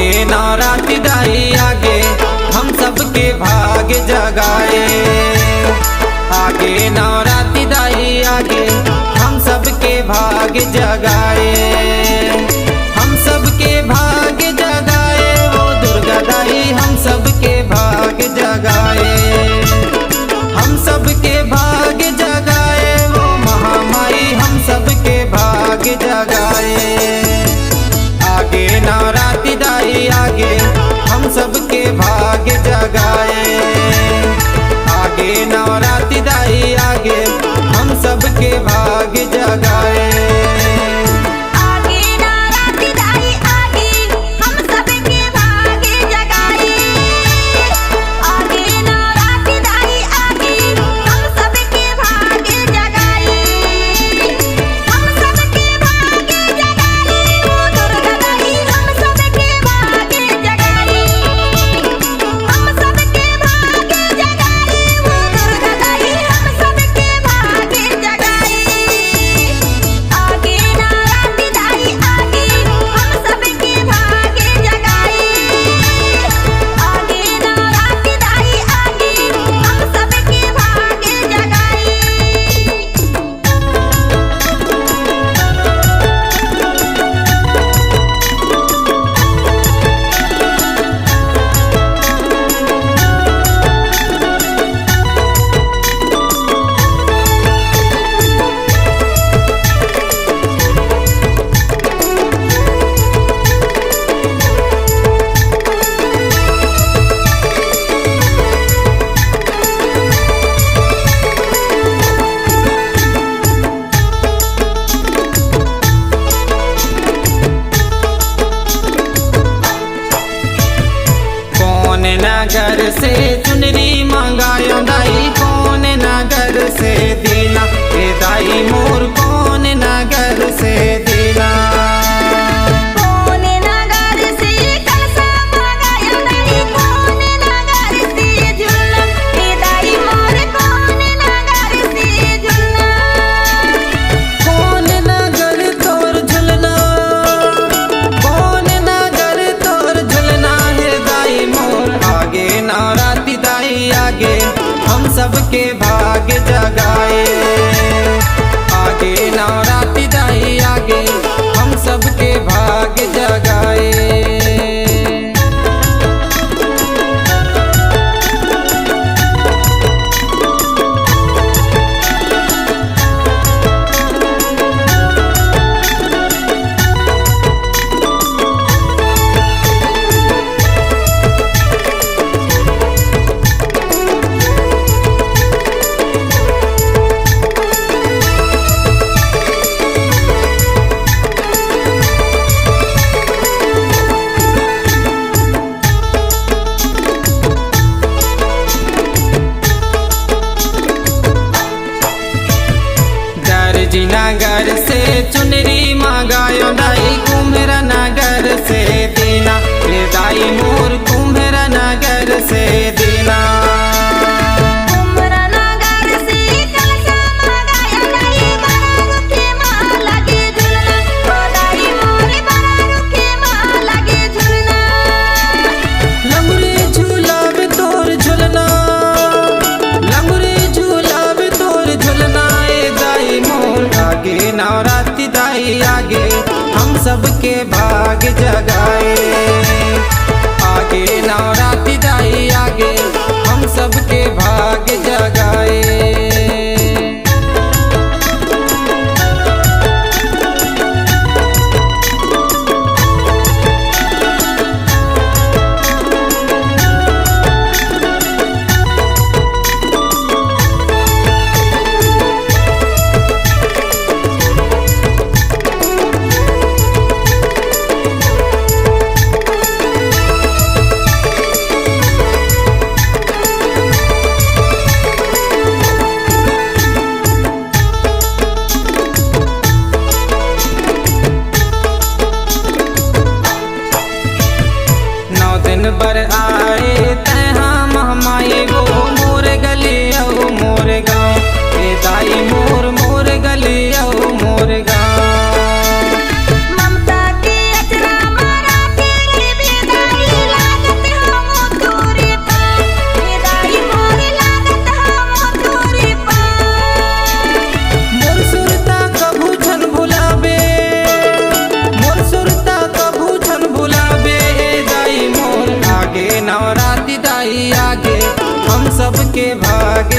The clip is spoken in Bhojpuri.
आगे नवरात्रि दाई आगे हम सबके भाग जगाए। आगे नवरात्रि दाई आगे हम सबके भाग जगाए। हम सबके भाग जगाए वो दुर्गा दाई हम सबके भाग जगाए। हम सबके भाग जगाए वो महामाई हम सबके भाग जगाए। आगे नवरात्रि दाई आगे हम सबके भाग जगाए। आगे नवरात्रि दाई आगे हम सबके भाग जगाए। नगर से चुनरी मंगायो दाई कौन नगर से दीना ए दाई मोर कौन नगर से दीना। कौन नगर से कलसा मंगायो दाई कौन नगर से झूलना ए दाई मोर कौन नगर से झूलना। कौन नगर तोर झूलना कौन नगर तोर झूलना है दाई मोर। आगे नवरात्रि दाई आगे हम सबके भाग जगाए। आगे नवरात्रि दाई आगे हम सबके भाग जगाए। नगर से चुनरी मंगायो दाई कुम्हरा नगर से दीना ए दाई मोर कुम्हरा नगर से दीना। कुम्हरा नगर से कलसा मंगायो दाई बड़ा रुखे माला के झूलना ओ दाई मोर बड़ा रुखे माला के झूलना। लंगुरे झूलावे तोर झूलना लंगुरे झूलावे तोर झूलना ए दाई मोर। आगे नवरात्रि दाई आगे हम सबके भाग जगाए। आगे नवरात्रि दाई आगे हम सबके भाग जगाए। बर आए तहाँ महमाई वो मोर गली औ मोर गाँव ए दाई मोर मोर गली औ मोर गाँव। ममता के अचरा मारा तेरे बेदा सबके भाग